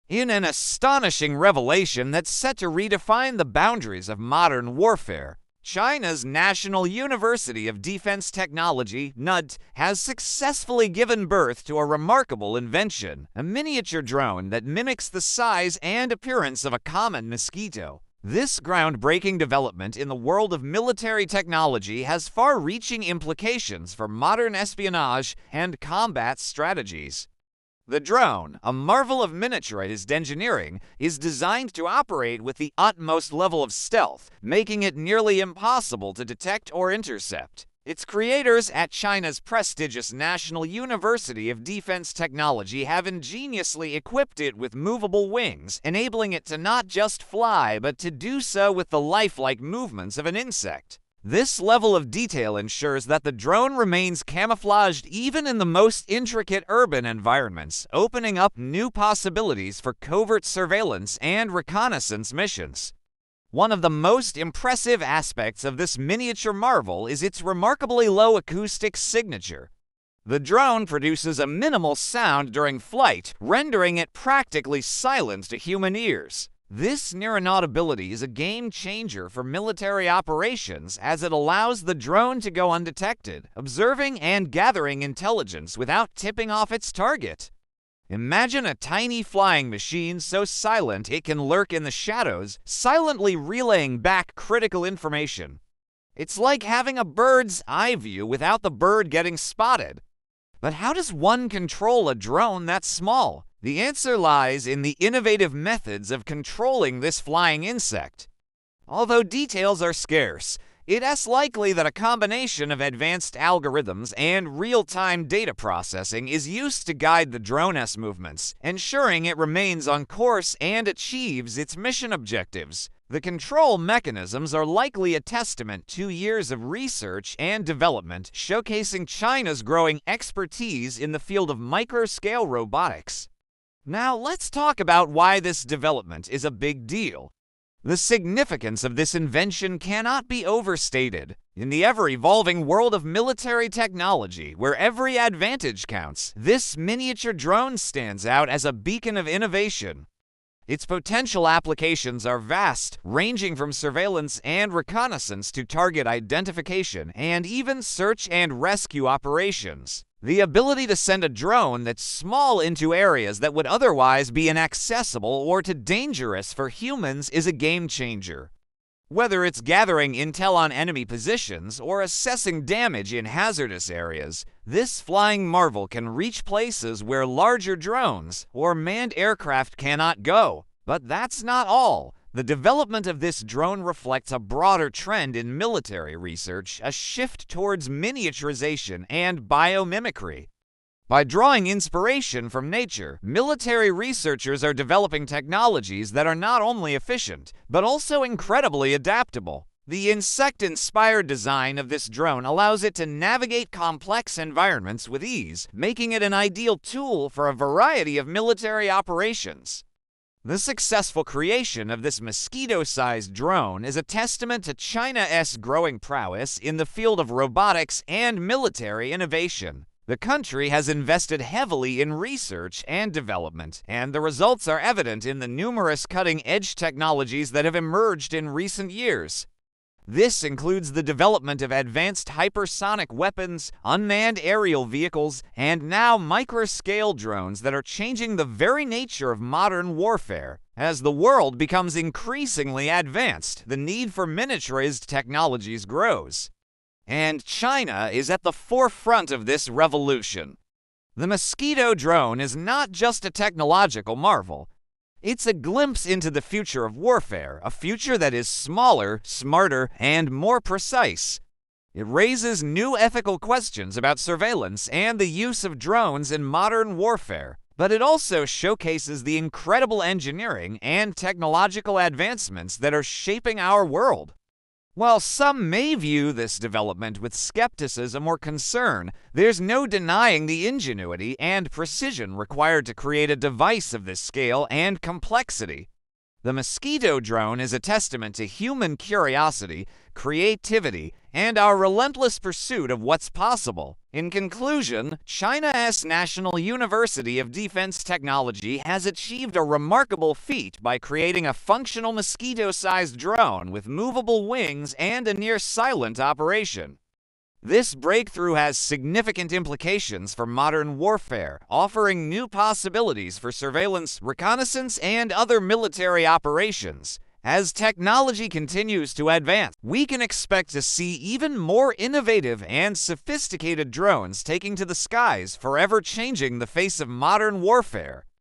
In an astonishing revelation that's set to redefine the boundaries of modern warfare, China's National University of Defense Technology, NUDT, has successfully given birth to a remarkable invention, a miniature drone that mimics the size and appearance of a common mosquito. This groundbreaking development in the world of military technology has far-reaching implications for modern espionage and combat strategies. The drone, a marvel of miniaturized engineering, is designed to operate with the utmost level of stealth, making it nearly impossible to detect or intercept. Its creators at China's prestigious National University of Defense Technology have ingeniously equipped it with movable wings, enabling it to not just fly, but to do so with the lifelike movements of an insect. This level of detail ensures that the drone remains camouflaged even in the most intricate urban environments, opening up new possibilities for covert surveillance and reconnaissance missions. One of the most impressive aspects of this miniature marvel is its remarkably low acoustic signature. The drone produces a minimal sound during flight, rendering it practically silent to human ears. This near-inaudibility is a game-changer for military operations as it allows the drone to go undetected, observing and gathering intelligence without tipping off its target. Imagine a tiny flying machine so silent it can lurk in the shadows, silently relaying back critical information. It's like having a bird's eye view without the bird getting spotted. But how does one control a drone that small? The answer lies in the innovative methods of controlling this flying insect. Although details are scarce, it is likely that a combination of advanced algorithms and real-time data processing is used to guide the drone's movements, ensuring it remains on course and achieves its mission objectives. The control mechanisms are likely a testament to years of research and development, showcasing China's growing expertise in the field of micro-scale robotics. Now let's talk about why this development is a big deal. The significance of this invention cannot be overstated. In the ever-evolving world of military technology, where every advantage counts, this miniature drone stands out as a beacon of innovation. Its potential applications are vast, ranging from surveillance and reconnaissance to target identification and even search and rescue operations. The ability to send a drone that's small into areas that would otherwise be inaccessible or too dangerous for humans is a game changer. Whether it's gathering intel on enemy positions or assessing damage in hazardous areas, this flying marvel can reach places where larger drones or manned aircraft cannot go. But that's not all. The development of this drone reflects a broader trend in military research, a shift towards miniaturization and biomimicry. By drawing inspiration from nature, military researchers are developing technologies that are not only efficient, but also incredibly adaptable. The insect-inspired design of this drone allows it to navigate complex environments with ease, making it an ideal tool for a variety of military operations. The successful creation of this mosquito-sized drone is a testament to China's growing prowess in the field of robotics and military innovation. The country has invested heavily in research and development, and the results are evident in the numerous cutting-edge technologies that have emerged in recent years. This includes the development of advanced hypersonic weapons, unmanned aerial vehicles, and now micro-scale drones that are changing the very nature of modern warfare. As the world becomes increasingly advanced, the need for miniaturized technologies grows. And China is at the forefront of this revolution. The mosquito drone is not just a technological marvel. It's a glimpse into the future of warfare, a future that is smaller, smarter, and more precise. It raises new ethical questions about surveillance and the use of drones in modern warfare, but it also showcases the incredible engineering and technological advancements that are shaping our world. While some may view this development with skepticism or concern, there's no denying the ingenuity and precision required to create a device of this scale and complexity. The mosquito drone is a testament to human curiosity, creativity, and our relentless pursuit of what's possible. In conclusion, China's National University of Defense Technology has achieved a remarkable feat by creating a functional mosquito-sized drone with movable wings and a near-silent operation. This breakthrough has significant implications for modern warfare, offering new possibilities for surveillance, reconnaissance, and other military operations. As technology continues to advance, we can expect to see even more innovative and sophisticated drones taking to the skies, forever changing the face of modern warfare.